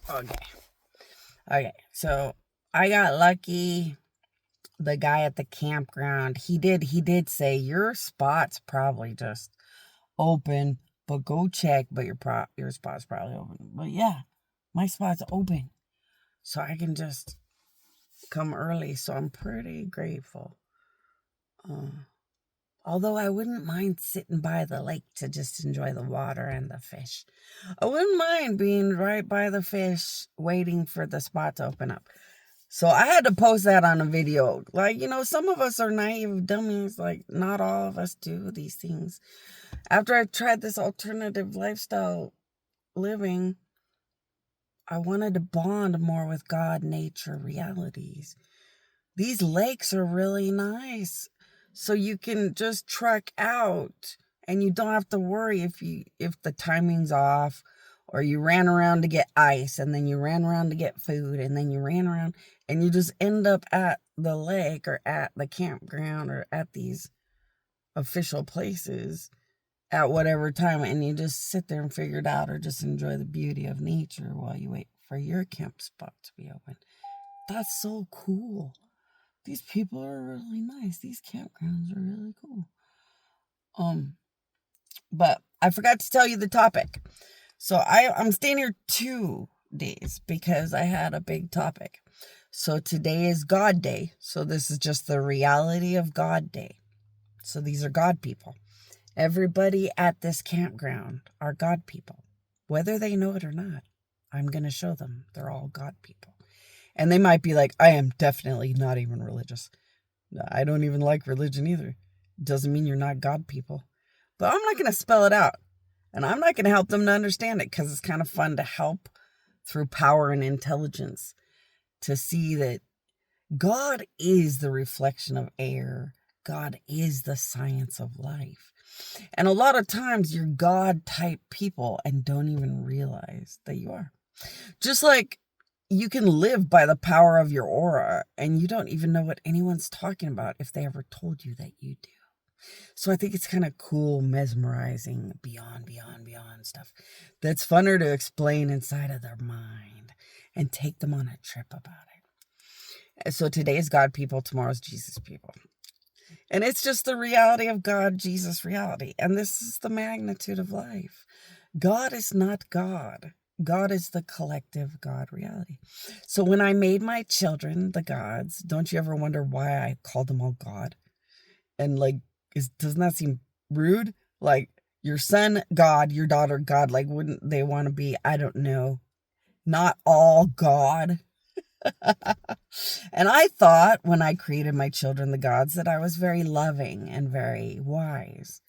Okay. Okay. So I got lucky. The guy at the campground, he did say your spot's probably just open, but go check. But your spot's probably open. But yeah, my spot's open, so I can just come early. So I'm pretty grateful. Uh, Although I wouldn't mind sitting by the lake to just enjoy the water and the fish. I wouldn't mind being right by the fish, waiting for the spot to open up. So I had to post that on a video. Like, some of us are naive dummies. Like, not all of us do these things. After I tried this alternative lifestyle living, I wanted to bond more with God, nature, realities. These lakes are really nice. So you can just trek out and you don't have to worry if the timing's off, or you ran around to get ice and then you ran around to get food and then you ran around and you just end up at the lake or at the campground or at these official places at whatever time, and you just sit there and figure it out or just enjoy the beauty of nature while you wait for your camp spot to be open. That's so cool. These people are really nice. These campgrounds are really cool. But I forgot to tell you the topic. So I'm staying here 2 days because I had a big topic. So today is God Day. So this is just the reality of God Day. So these are God people. Everybody at this campground are God people. Whether they know it or not, I'm going to show them they're all God people. And they might be like, I am definitely not even religious. I don't even like religion either. Doesn't mean you're not God people. But I'm not going to spell it out. And I'm not going to help them to understand it because it's kind of fun to help through power and intelligence to see that God is the reflection of air. God is the science of life. And a lot of times you're God type people and don't even realize that you are. Just like you can live by the power of your aura and you don't even know what anyone's talking about if they ever told you that you do. So I think it's kind of cool, mesmerizing, beyond stuff that's funner to explain inside of their mind and take them on a trip about it. So today is God people, tomorrow's Jesus people. And it's just the reality of God, Jesus reality. And this is the magnitude of life. God is not God. God is the collective God reality. So when I made my children the gods, don't you ever wonder why I called them all God? And doesn't that seem rude? Like, your son, God, your daughter, God. Like, wouldn't they want to be, I don't know, not all God? And I thought when I created my children the gods that I was very loving and very wise.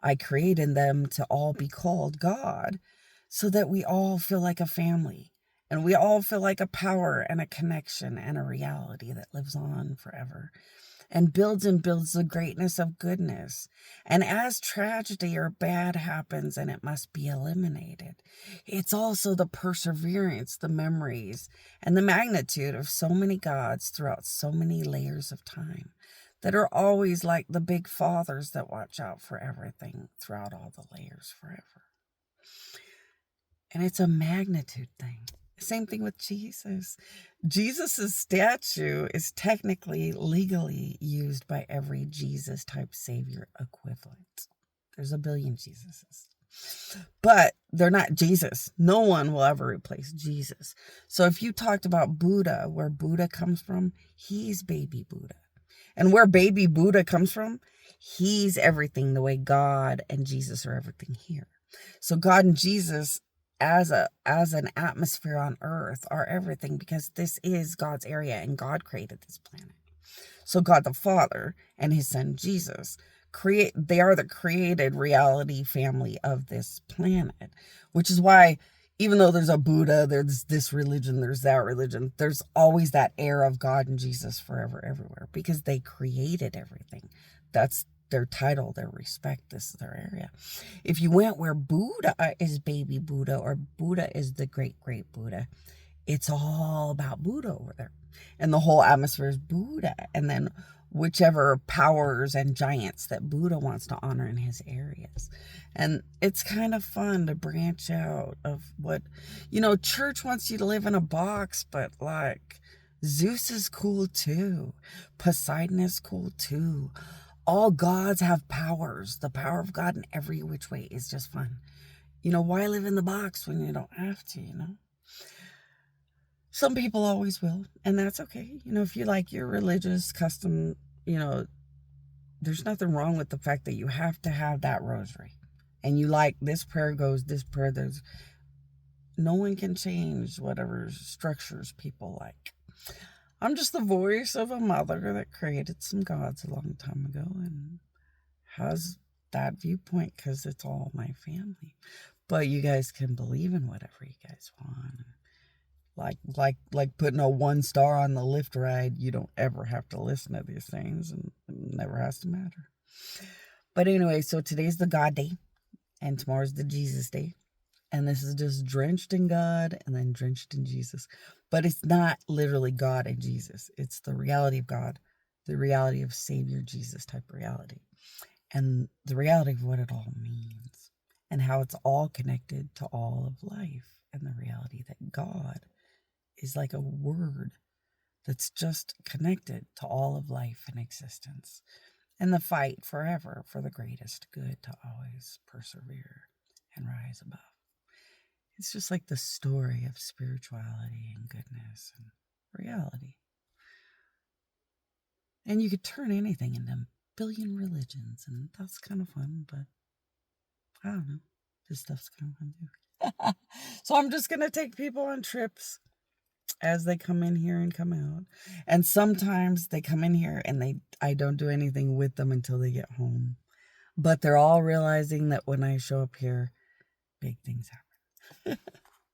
I created them to all be called God so that we all feel like a family and we all feel like a power and a connection and a reality that lives on forever and builds the greatness of goodness. And as tragedy or bad happens and it must be eliminated, it's also the perseverance, the memories, and the magnitude of so many gods throughout so many layers of time that are always like the big fathers that watch out for everything throughout all the layers forever. And it's a magnitude thing. Same thing with Jesus. Jesus's statue is technically legally used by every Jesus type savior equivalent. There's a billion Jesuses. But they're not Jesus. No one will ever replace Jesus. So if you talked about Buddha, where Buddha comes from, he's baby Buddha. And where baby Buddha comes from, he's everything the way God and Jesus are everything here. So God and Jesus as an atmosphere on earth are everything because this is God's area and God created this planet. So God the Father and his son Jesus they are the created reality family of this planet, which is why even though there's a Buddha, there's this religion, there's that religion, there's always that air of God and Jesus forever, everywhere, because they created everything. That's their title, their respect, this is their area. If you went where Buddha is baby Buddha or Buddha is the great, great Buddha, it's all about Buddha over there. And the whole atmosphere is Buddha. And then whichever powers and giants that Buddha wants to honor in his areas. And it's kind of fun to branch out of what, church wants you to live in a box, but like Zeus is cool too. Poseidon is cool too. All gods have powers. The power of God in every which way is just fun. Why live in the box when you don't have to, Some people always will, and that's okay. If you like your religious custom, there's nothing wrong with the fact that you have to have that rosary. And you like this prayer goes, this prayer, no one can change whatever structures people like. I'm just the voice of a mother that created some gods a long time ago and has that viewpoint because it's all my family. But you guys can believe in whatever you guys want. Like putting a 1 star on the lift ride, you don't ever have to listen to these things, and it never has to matter. But anyway, so today's the God day, and tomorrow's the Jesus day. And this is just drenched in God and then drenched in Jesus. But it's not literally God and Jesus. It's the reality of God, the reality of Savior Jesus type reality. And the reality of what it all means. And how it's all connected to all of life. And the reality that God is like a word that's just connected to all of life and existence. And the fight forever for the greatest good to always persevere and rise above. It's just like the story of spirituality and goodness and reality. And you could turn anything into a billion religions, and that's kind of fun, but I don't know. This stuff's kind of fun too. So I'm just going to take people on trips as they come in here and come out. And sometimes they come in here and I don't do anything with them until they get home. But they're all realizing that when I show up here, big things happen.